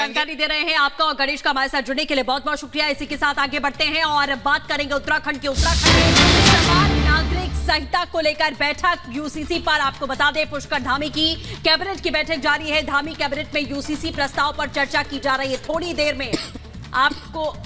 जानकारी दे रहे हैं। आपका और गणेश का हमारे साथ जुड़ने के लिए बहुत बहुत शुक्रिया। इसी के साथ आगे बढ़ते हैं और बात करेंगे उत्तराखंड में समान नागरिक संहिता को लेकर बैठक यूसीसी पर। आपको बता दें, पुष्कर धामी की कैबिनेट की बैठक जारी है। धामी कैबिनेट में यूसीसी प्रस्ताव पर चर्चा की जा रही है। थोड़ी देर में आपको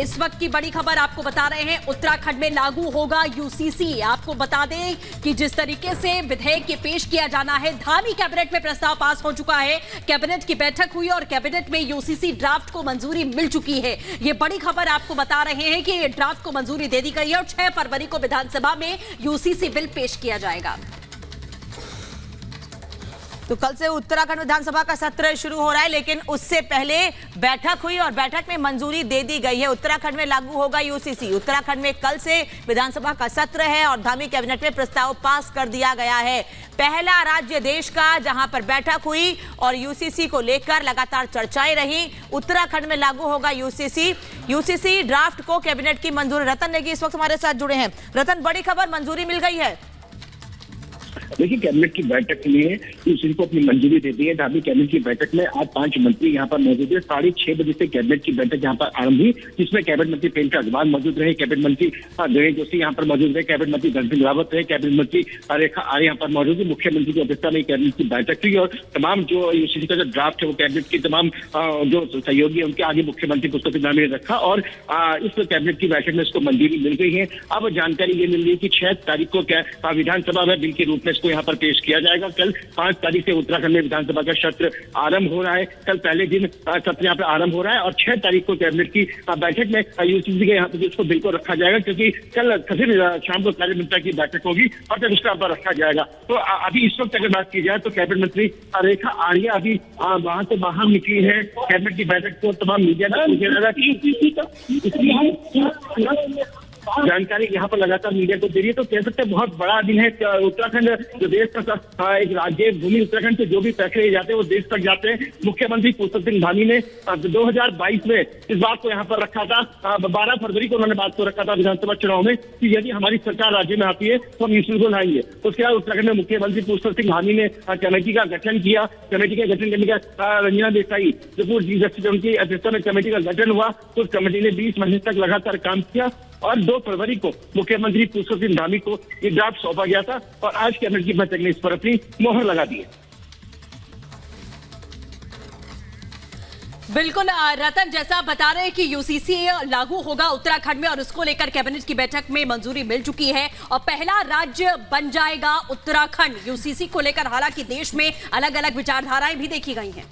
इस वक्त की बड़ी खबर आपको बता रहे हैं, उत्तराखंड में लागू होगा यूसीसी। आपको बता दें कि जिस तरीके से विधेयक के पेश किया जाना है, धामी कैबिनेट में प्रस्ताव पास हो चुका है। कैबिनेट की बैठक हुई और कैबिनेट में यूसीसी ड्राफ्ट को मंजूरी मिल चुकी है। ये बड़ी खबर आपको बता रहे हैं कि ड्राफ्ट को मंजूरी दे दी गई है और 6 फरवरी को विधानसभा में यूसीसी बिल पेश किया जाएगा। तो कल से उत्तराखंड विधानसभा का सत्र शुरू हो रहा है, लेकिन उससे पहले बैठक हुई और बैठक में मंजूरी दे दी गई है। उत्तराखंड में लागू होगा यूसीसी। उत्तराखंड में कल से विधानसभा का सत्र है और धामी कैबिनेट में प्रस्ताव पास कर दिया गया है। पहला राज्य देश का जहां पर बैठक हुई और यूसीसी को लेकर लगातार चर्चाएं रही। उत्तराखंड में लागू होगा यूसीसी ड्राफ्ट को कैबिनेट की मंजूरी। रतन नेगी इस वक्त हमारे साथ जुड़े हैं। रतन, बड़ी खबर, मंजूरी मिल गई है। देखिए, कैबिनेट की बैठक के लिए यूसीसी को अपनी मंजूरी दे दी है। धामी कैबिनेट की बैठक में आज 5 मंत्री यहाँ पर मौजूद है। 6:30 बजे से कैबिनेट की बैठक यहाँ पर आरंभ हुई, जिसमें कैबिनेट मंत्री प्रियंका अग्रवाल मौजूद रहे, कैबिनेट मंत्री गणेश जोशी यहाँ पर मौजूद रहे, कैबिनेट मंत्री धन सिंह रावत रहे, कैबिनेट मंत्री रेखा आर्य यहाँ पर मौजूद है। मुख्यमंत्री की अध्यक्षता में कैबिनेट की बैठक हुई और तमाम जो यूसीसी का जो ड्राफ्ट है वो कैबिनेट के तमाम जो सहयोगी है उनके आगे मुख्यमंत्री पुष्कर सिंह धामी ने रखा और इस कैबिनेट की बैठक में इसको मंजूरी मिल गई है। अब जानकारी ये मिल रही है कि 6 तारीख को विधानसभा में बिल के रूप में इसको यहाँ पर पेश किया जाएगा। कल 5 तारीख से उत्तराखंड में विधानसभा का सत्र आरंभ हो रहा है। कल पहले दिन सत्र यहाँ पर आरंभ हो रहा है और 6 तारीख को कैबिनेट की बैठक में यूसीसी के यहाँ पर इसको बिल को रखा जाएगा, क्योंकि कल फिर शाम को कार्यमंत्री की बैठक होगी और तब इसका पर रखा जाएगा। तो अभी इस वक्त अगर बात की जाए तो कैबिनेट मंत्री रेखा आर्य अभी वहां से बाहर निकली है। कैबिनेट की बैठक को तमाम मीडिया ने पूछा जा रहा जानकारी यहाँ पर लगातार मीडिया को दे रही है। तो कह सकते हैं बहुत बड़ा दिन है। उत्तराखंड जो देश का एक राज्य भूमि, उत्तराखंड से जो भी फैसले जाते हैं वो देश तक जाते हैं। मुख्यमंत्री पुष्कर सिंह धामी ने 2022 में इस बात को यहाँ पर रखा था। 12 फरवरी को उन्होंने बात को रखा था विधानसभा चुनाव में कि यदि हमारी सरकार राज्य में आती है तो हम यूसीसी को लाएंगे। उसके बाद उत्तराखंड में मुख्यमंत्री पुष्कर सिंह धामी ने कमेटी का गठन किया। कमेटी का गठन करने का रंजना देसाई जो पूर्व चीफ जस्टिस उनकी अध्यक्षता में कमेटी का गठन हुआ। उस कमेटी ने 20 महीने तक लगातार काम किया और 2 फरवरी को मुख्यमंत्री पुष्कर सिंह धामी को ये ड्राफ्ट सौंपा गया था और आज कैबिनेट की बैठक ने इस पर अपनी मोहर लगा दी है। बिल्कुल रतन, जैसा आप बता रहे हैं कि यूसीसी लागू होगा उत्तराखंड में और उसको लेकर कैबिनेट की बैठक में मंजूरी मिल चुकी है और पहला राज्य बन जाएगा उत्तराखंड यूसीसी को लेकर। हालांकि देश में अलग अलग विचारधाराएं भी देखी गई हैं।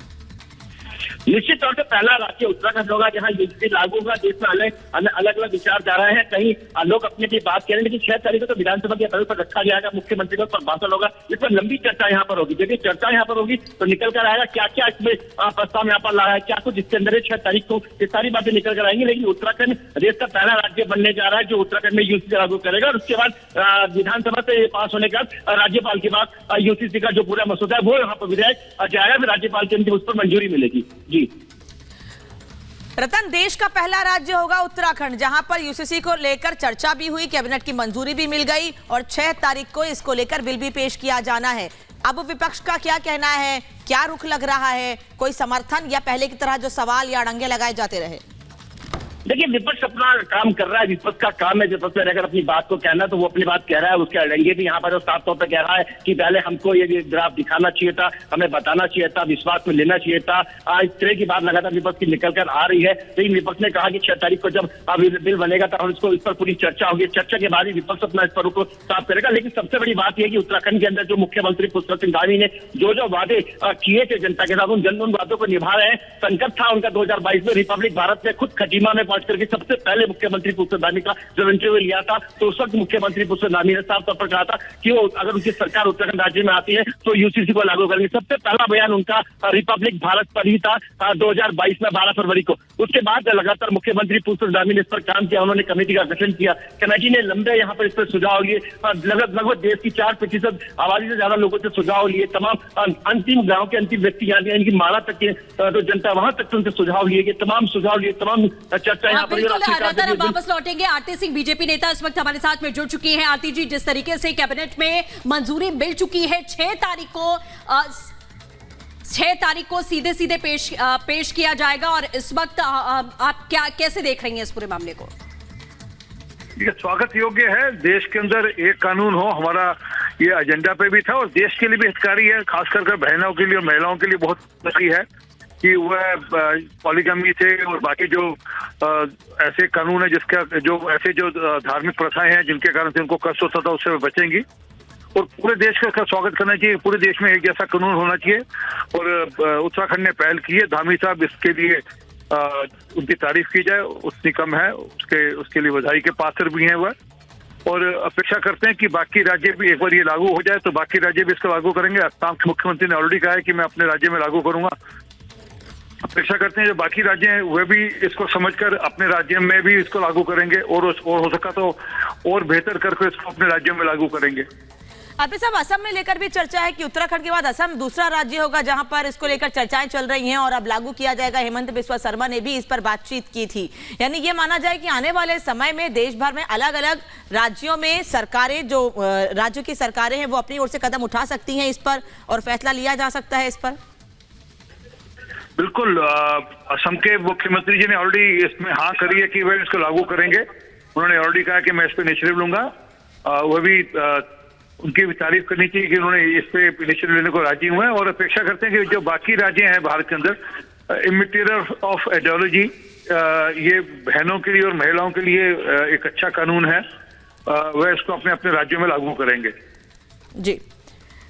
निश्चित तौर से पहला राज्य उत्तराखंड होगा जहां यूसीसी लागू होगा। देश में अलग अलग विचारधाराएं हैं। कहीं लोग अपने की बात कह रहे हैं, लेकिन 6 तारीख को तो विधानसभा के पहल पर रखा जाएगा। मुख्यमंत्री का भाषण होगा, इस पर लंबी चर्चा यहाँ पर होगी। यदि चर्चा यहाँ पर होगी तो निकल कर आएगा क्या क्या इसमें प्रस्ताव यहाँ पर लाया है, क्या कुछ इसके अंदर है। 6 तारीख को ये सारी बातें निकल कर आएंगी। लेकिन उत्तराखंड देश का पहला राज्य बनने जा रहा है जो उत्तराखंड में यूसीसी लागू करेगा और उसके बाद विधानसभा से पास होने के बाद राज्यपाल के बाद यूसीसी का जो पूरा मसौदा है वो यहाँ पर विधेयक जाएगा, फिर राज्यपाल के अंतिम उस पर मंजूरी मिलेगी। जी रतन, देश का पहला राज्य होगा उत्तराखंड, जहां पर यूसीसी को लेकर चर्चा भी हुई, कैबिनेट की मंजूरी भी मिल गई और 6 तारीख को इसको लेकर बिल भी पेश किया जाना है। अब विपक्ष का क्या कहना है, क्या रुख लग रहा है? कोई समर्थन या पहले की तरह जो सवाल या अड़ंगे लगाए जाते रहे? देखिए, विपक्ष अपना काम कर रहा है। विपक्ष का काम है विपक्ष में रहकर अपनी बात को कहना, तो वो अपनी बात कह रहा है। उसके अड़ंगे भी यहाँ पर साफ तौर पर कह रहा है कि पहले हमको ये ड्राफ्ट दिखाना चाहिए था, हमें बताना चाहिए था, विश्वास में लेना चाहिए था। इस तरह की बात लगातार विपक्ष की निकल कर आ रही है। लेकिन विपक्ष ने कहा कि 6 तारीख को जब बिल बनेगा तो इसको इस पर पूरी चर्चा होगी। चर्चा के बाद ही विपक्ष अपना इस पर रुख साफ करेगा। लेकिन सबसे बड़ी बात यह कि उत्तराखंड के अंदर जो मुख्यमंत्री पुष्कर सिंह धामी ने जो वादे किए थे जनता के साथ, उन वादों को निभा रहे हैं। संकट था उनका 2022 में रिपब्लिक भारत में खुद खटीमा में पहुंच करके सबसे पहले मुख्यमंत्री पुष्कर धामी का जब इंटरव्यू लिया था तो उस वक्त मुख्यमंत्री पुष्कर धामी ने साफ तौर पर कहा था कि वो अगर उनकी सरकार उत्तराखंड राज्य में आती है तो यूसीसी को लागू करेंगे। सबसे पहला बयान उनका रिपब्लिक भारत पर ही था 2022 में 12 फरवरी को। उसके बाद लगातार मुख्यमंत्री पुष्कर धामी ने इस पर काम किया। उन्होंने कमेटी का गठन किया। कमेटी ने लंबे यहाँ पर इस पर सुझाव लिए। लगभग देश की 4% आबादी से ज्यादा लोगों से सुझाव लिए। तमाम अंतिम गाँव के अंतिम व्यक्ति यहाँ इनकी माला तक के तो जनता वहां तक उनसे सुझाव लिए, तमाम सुझाव लिए, तमाम चर्चा यहाँ पर। रतन, अब वापस लौटेंगे। आरती सिंह बीजेपी नेता इस वक्त हमारे साथ में जुड़ चुकी हैं। आरती जी, जिस तरीके से कैबिनेट में मंजूरी मिल चुकी है 6 तारीख को 6 तारीख को सीधे सीधे पेश किया जाएगा और इस वक्त आप कैसे देख रही हैं इस पूरे मामले को? ये स्वागत योग्य है। देश के अंदर एक कानून हो, हमारा ये एजेंडा पे भी था और देश के लिए भी हितकारी है, खासकर बहनों के लिए और महिलाओं के लिए बहुत हितकारी है कि वह पॉलीगमी से और बाकी जो ऐसे कानून है जिसका जो ऐसे जो धार्मिक प्रथाएं हैं जिनके कारण से उनको कष्ट होता था उससे बचेंगी और पूरे देश का इसका स्वागत करना चाहिए। पूरे देश में एक जैसा कानून होना चाहिए और उत्तराखंड ने पहल की है। धामी साहब इसके लिए उनकी तारीफ की जाए, उतनी कम है, उसके लिए बधाई के पात्र भी हैं वह और अपेक्षा करते हैं कि बाकी राज्य भी एक बार ये लागू हो जाए तो बाकी राज्य भी इसको लागू करेंगे। असम के मुख्यमंत्री ने ऑलरेडी कहा है कि मैं अपने राज्य में लागू करूंगा। अपेक्षा करते हैं जो बाकी राज्य हैं वे भी इसको समझकर अपने राज्य में भी इसको लागू करेंगे और हो सका तो और बेहतर करके इसको अपने राज्यों में लागू करेंगे। आरपी साहब, असम में लेकर भी चर्चा है कि उत्तराखंड के बाद असम दूसरा राज्य होगा जहां पर इसको लेकर चर्चाएं चल रही हैं और अब लागू किया जाएगा। हेमंत बिस्वा शर्मा ने भी इस पर बातचीत की थी। यानी ये माना जाए कि आने वाले समय में देश भर में अलग अलग राज्यों में सरकारें, जो राज्यों की सरकारें हैं, वो अपनी ओर से कदम उठा सकती हैं इस पर और फैसला लिया जा सकता है इस पर। बिल्कुल, असम के मुख्यमंत्री जी ने ऑलरेडी इसमें हाँ करी है कि वह इसको लागू करेंगे। उन्होंने ऑलरेडी कहा कि मैं इस पर इनिशिएटिव लूंगा। वह भी उनकी भी तारीफ करनी चाहिए कि उन्होंने इस पे इनिशिएटिव लेने को राजी हुए हैं और अपेक्षा करते हैं कि जो बाकी राज्य हैं भारत के अंदर इमिटेटर ऑफ आइडियोलॉजी, ये बहनों के लिए और महिलाओं के लिए एक अच्छा कानून है, वह इसको अपने अपने राज्यों में लागू करेंगे। जी,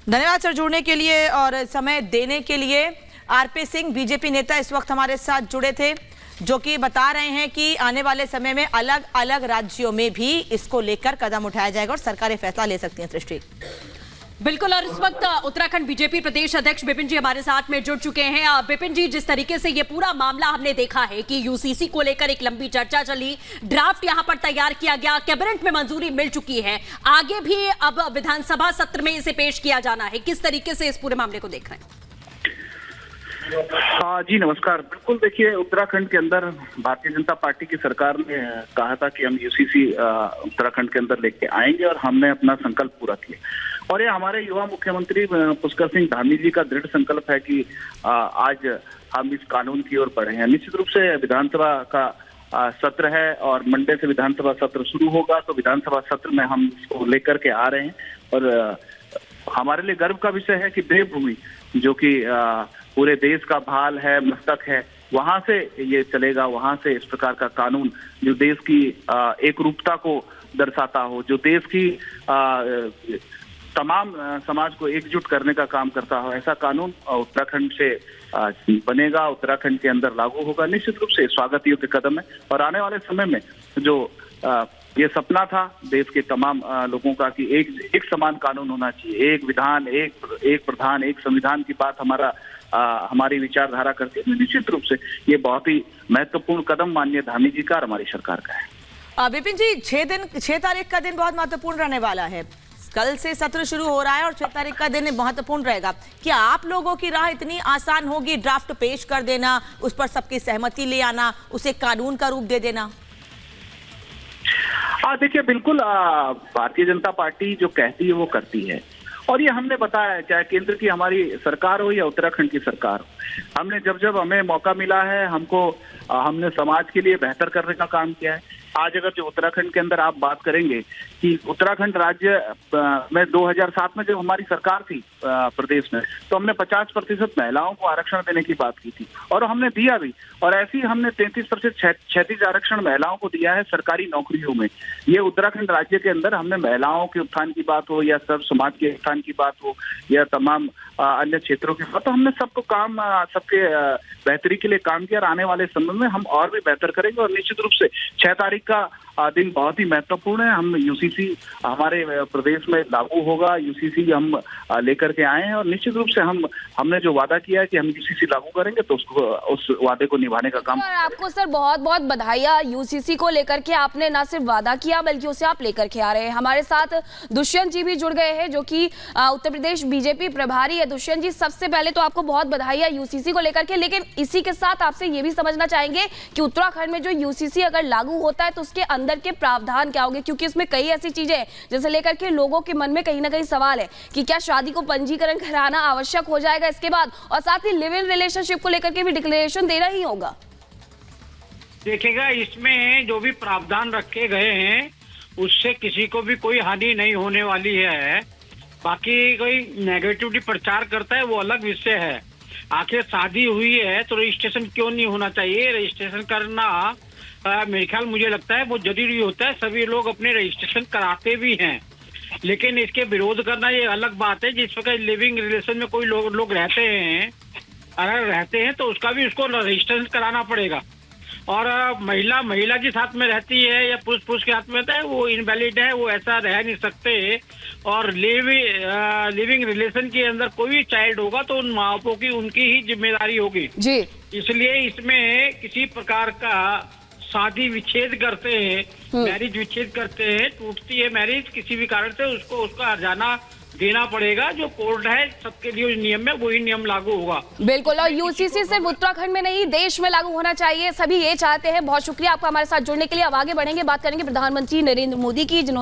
धन्यवाद सर जुड़ने के लिए और समय देने के लिए। आरपी सिंह बीजेपी नेता इस वक्त हमारे साथ जुड़े थे, जो कि बता रहे हैं कि आने वाले समय में अलग अलग राज्यों में भी इसको लेकर कदम उठाया जाएगा और सरकारें फैसला ले सकती हैं। सृष्टि, बिल्कुल। और इस वक्त उत्तराखंड बीजेपी प्रदेश अध्यक्ष विपिन जी हमारे साथ में जुड़ चुके हैं। विपिन जी, जिस तरीके से ये पूरा मामला हमने देखा है कि यूसीसी को लेकर एक लंबी चर्चा चली, ड्राफ्ट यहां पर तैयार किया गया, कैबिनेट में मंजूरी मिल चुकी है, आगे भी अब विधानसभा सत्र में इसे पेश किया जाना है, किस तरीके से इस पूरे मामले को देख रहे हैं? हाँ जी, नमस्कार। बिल्कुल, देखिए, उत्तराखंड के अंदर भारतीय जनता पार्टी की सरकार ने कहा था कि हम यूसीसी उत्तराखंड के अंदर लेके आएंगे और हमने अपना संकल्प पूरा किया और ये हमारे युवा मुख्यमंत्री पुष्कर सिंह धामी जी का दृढ़ संकल्प है कि आज हम इस कानून की ओर बढ़े हैं। निश्चित रूप से विधानसभा का सत्र है और मंडे से विधानसभा सत्र शुरू होगा, तो विधानसभा सत्र में हम इसको लेकर के आ रहे हैं और हमारे लिए गर्व का विषय है कि देवभूमि, जो कि पूरे देश का भाल है, मस्तक है, वहां से ये चलेगा, वहां से इस प्रकार का कानून जो देश की एक रूपता को दर्शाता हो, जो देश की तमाम समाज को एकजुट करने का काम करता हो, ऐसा कानून उत्तराखंड से बनेगा, उत्तराखंड के अंदर लागू होगा। निश्चित रूप से स्वागत योग्य कदम है और आने वाले समय में जो ये सपना था देश के तमाम लोगों का कि एक समान कानून होना चाहिए, एक विधान, एक प्रधान, एक संविधान की बात हमारी विचारधारा करती है। निश्चित रूप से ये बहुत ही महत्वपूर्ण कदम माननीय धामी जी का और हमारी सरकार का है। विपिन जी, 6 तारीख का दिन बहुत महत्वपूर्ण रहने वाला है। कल से सत्र शुरू हो रहा है और 6 तारीख का दिन महत्वपूर्ण रहेगा। क्या आप लोगों की राह इतनी आसान होगी ड्राफ्ट पेश कर देना, उस पर सबकी सहमति ले आना, उसे कानून का रूप दे देना? देखिए, बिल्कुल, भारतीय जनता पार्टी जो कहती है वो करती है और ये हमने बताया, चाहे केंद्र की हमारी सरकार हो या उत्तराखंड की सरकार हो, हमने जब हमें मौका मिला है, हमने समाज के लिए बेहतर करने का काम किया है। आज अगर जो उत्तराखंड के अंदर आप बात करेंगे कि उत्तराखंड राज्य में 2007 में जब हमारी सरकार थी प्रदेश में, तो हमने 50% महिलाओं को आरक्षण देने की बात की थी और हमने दिया भी, और ऐसे ही हमने 33% क्षैतिज आरक्षण महिलाओं को दिया है सरकारी नौकरियों में। ये उत्तराखंड राज्य के अंदर हमने महिलाओं के उत्थान की बात हो या सब समाज के उत्थान की बात हो या तमाम अन्य क्षेत्रों की बात, तो हमने सबके बेहतरी के लिए काम किया और आने वाले समय में हम और भी बेहतर करेंगे। और निश्चित रूप से 6 तारीख का दिन बहुत ही महत्वपूर्ण है। हम यूसीसी हमारे प्रदेश में लागू होगा, यूसीसी हम लेकर के आए हैं और निश्चित रूप से हमने जो वादा किया है कि हम यूसीसी लागू करेंगे, तो उस वादे को निभाने का काम। और आपको सर बहुत बहुत बधाइयां, यूसीसी को लेकर के आपने ना सिर्फ वादा किया बल्कि उसे आप लेकर के आ रहे हैं। हमारे साथ दुष्यंत जी भी जुड़ गए हैं, जो कि उत्तर प्रदेश बीजेपी प्रभारी है। दुष्यंत जी, सबसे पहले तो आपको बहुत बधाइयां यूसीसी को लेकर के, लेकिन इसी के साथ आपसे ये भी समझना चाहेंगे कि उत्तराखंड में जो यूसीसी अगर लागू होता है तो उसके अंदर के प्रावधान क्या होंगे, क्योंकि उसमें कई ऐसी चीजें हैं जिसे लेकर के लोगों के मन में कहीं ना कहीं सवाल है कि क्या शादी को पंजीकरण कराना आवश्यक हो जाएगा इसके बाद, और साथ ही लिव इन रिलेशनशिप को लेकर के भी डिक्लेरेशन देना ही होगा। देखिएगा, इसमें जो भी प्रावधान रखे गए हैं उससे किसी को भी कोई हानि नहीं होने वाली है। बाकी कोई नेगेटिविटी प्रचार करता है वो अलग विषय है। आखिर शादी हुई है तो रजिस्ट्रेशन क्यों नहीं होना चाहिए? रजिस्ट्रेशन करना मेरे ख्याल मुझे लगता है वो जरूरी होता है, सभी लोग अपने रजिस्ट्रेशन कराते भी हैं। लेकिन इसके विरोध करना ये अलग बात है। जिस प्रकार लिविंग रिलेशन में कोई लोग रहते हैं, अगर रहते हैं तो उसका भी उसको रजिस्ट्रेशन कराना पड़ेगा। और महिला के साथ में रहती है या पुरुष के साथ में रहता है, वो इनवैलिड है, वो ऐसा रह नहीं सकते। और लिविंग रिलेशन के अंदर कोई भी चाइल्ड होगा तो उन माँ बापों की उनकी ही जिम्मेदारी होगी जी। इसलिए इसमें किसी प्रकार का शादी विच्छेद करते हैं, मैरिज विच्छेद करते हैं, टूटती है मैरिज किसी भी कारण से, उसको उसका हर्जाना देना पड़ेगा। जो कोर्ट है सबके लिए नियम है वही नियम लागू होगा। बिल्कुल, और यूसीसी सिर्फ उत्तराखंड में नहीं देश में लागू होना चाहिए, सभी ये चाहते हैं। बहुत शुक्रिया आपका हमारे साथ जुड़ने के लिए। अब आगे बढ़ेंगे, बात करेंगे प्रधानमंत्री नरेंद्र मोदी की, जिन्होंने